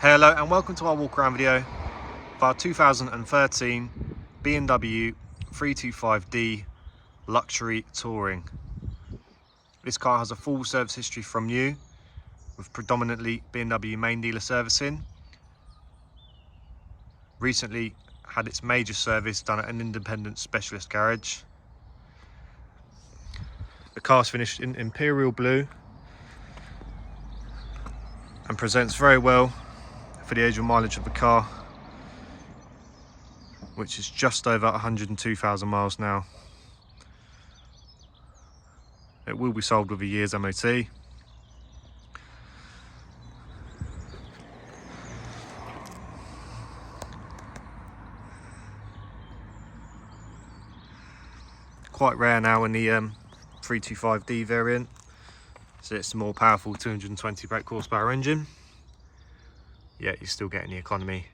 Hello and welcome to our walk around video of our 2013 BMW 325D Luxury Touring. This car has a full service history from new, with predominantly BMW main dealer servicing. Recently had its major service done at an independent specialist garage. The car's finished in Imperial Blue and presents very well for the age and mileage of the car, which is just over 102,000 miles now. It will be sold with a year's MOT. Quite rare now in the 325D variant, so it's a more powerful 220 brake horsepower engine. Yet you're still getting the economy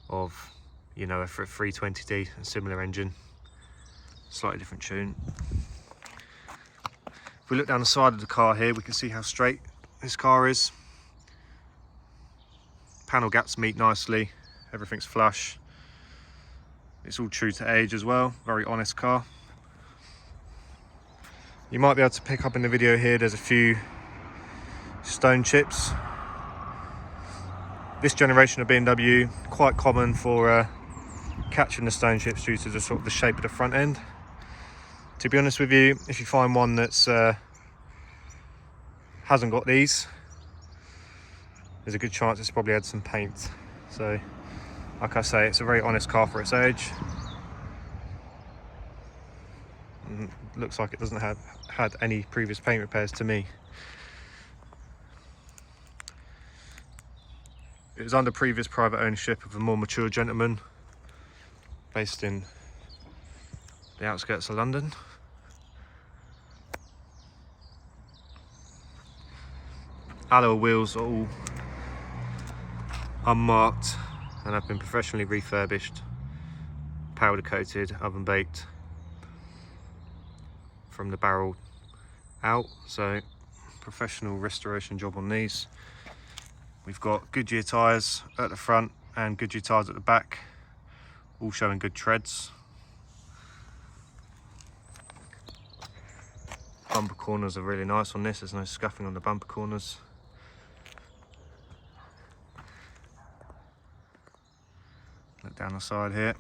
of, you know, a 320D, a similar engine, slightly different tune. If we look down the side of the car here, we can see how straight this car is. Panel gaps meet nicely, everything's flush. It's all true to age as well, very honest car. You might be able to pick up in the video here, there's a few stone chips. This generation of BMW, quite common for catching the stone chips due to the sort of the shape of the front end. To be honest with you, if you find one that's hasn't got these, there's a good chance it's probably had some paint. So, like I say, it's a very honest car for its age. And looks like it doesn't have had any previous paint repairs to me. It was under previous private ownership of a more mature gentleman based in the outskirts of London. Alloy wheels are all unmarked and have been professionally refurbished, powder coated, oven baked from the barrel out, so professional restoration job on these. We've got Goodyear tyres at the front and Goodyear tyres at the back, all showing good treads. Bumper corners are really nice on this, there's no scuffing on the bumper corners. Look down the side here.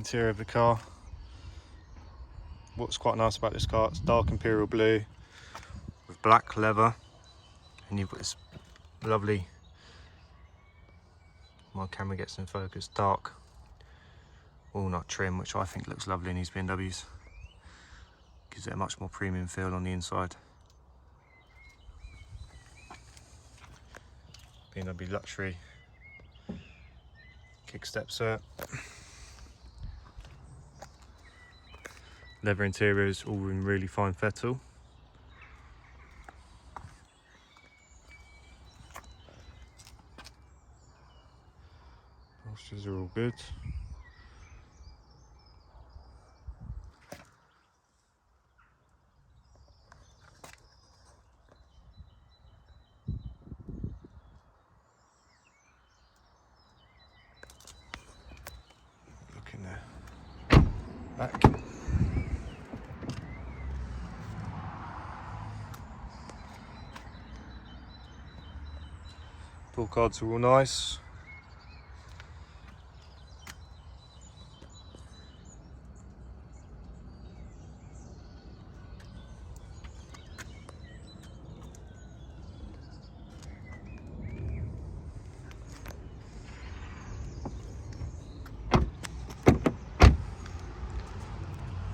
interior of the car. What's quite nice about this car, it's dark Imperial blue with black leather, and you've got this lovely, my camera gets in focus, dark walnut trim, which I think looks lovely in these BMWs. Gives it a much more premium feel on the inside. BMW luxury kickstep cert. Leather interiors all in really fine fettle. Bolsters are all good. Look in there. Back. Door cards are all nice.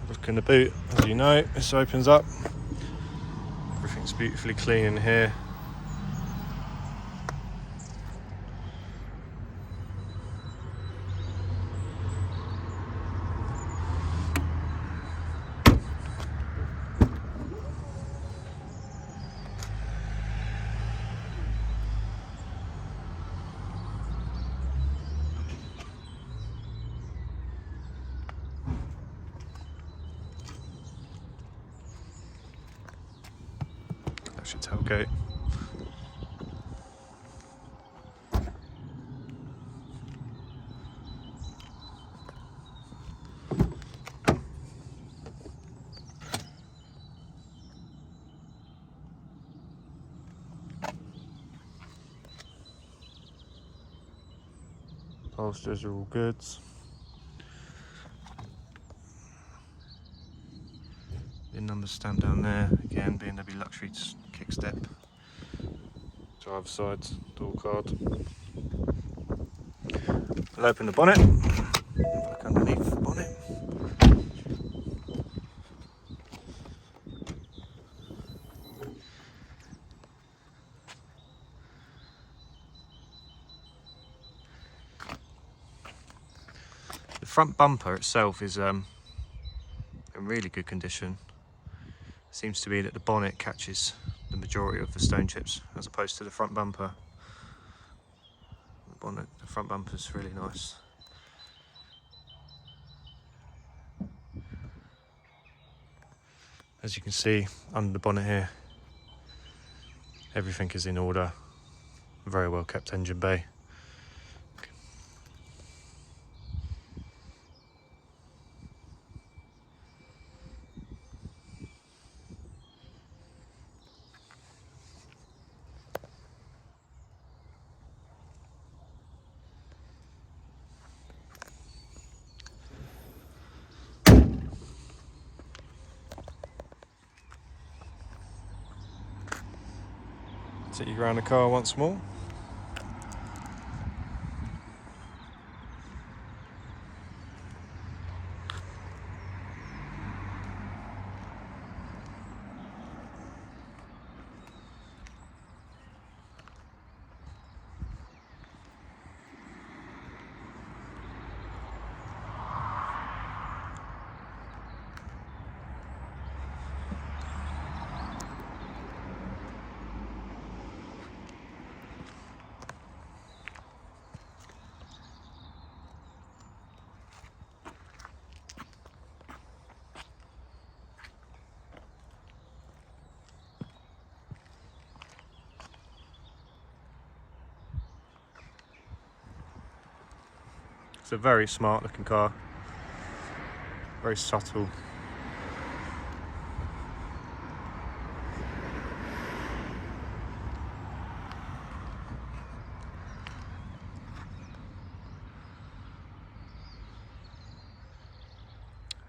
Look in the boot, as you know, this opens up. Everything's beautifully clean in here. That's your tailgate. Bolsters are all good. The numbers stamped down there. Again, BMW luxury kickstep. Driver side, door card. I'll open the bonnet. Look underneath the bonnet. The front bumper itself is in really good condition. Seems to be that the bonnet catches the majority of the stone chips as opposed to the front bumper. The front bumper's really nice. As you can see under the bonnet here, everything is in order. Very well kept engine bay. Take you around the car once more. It's a very smart looking car, very subtle.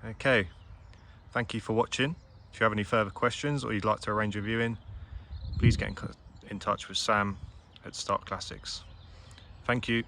Okay, thank you for watching. If you have any further questions or you'd like to arrange a viewing, please get in touch with Sam at Start Classics. Thank you.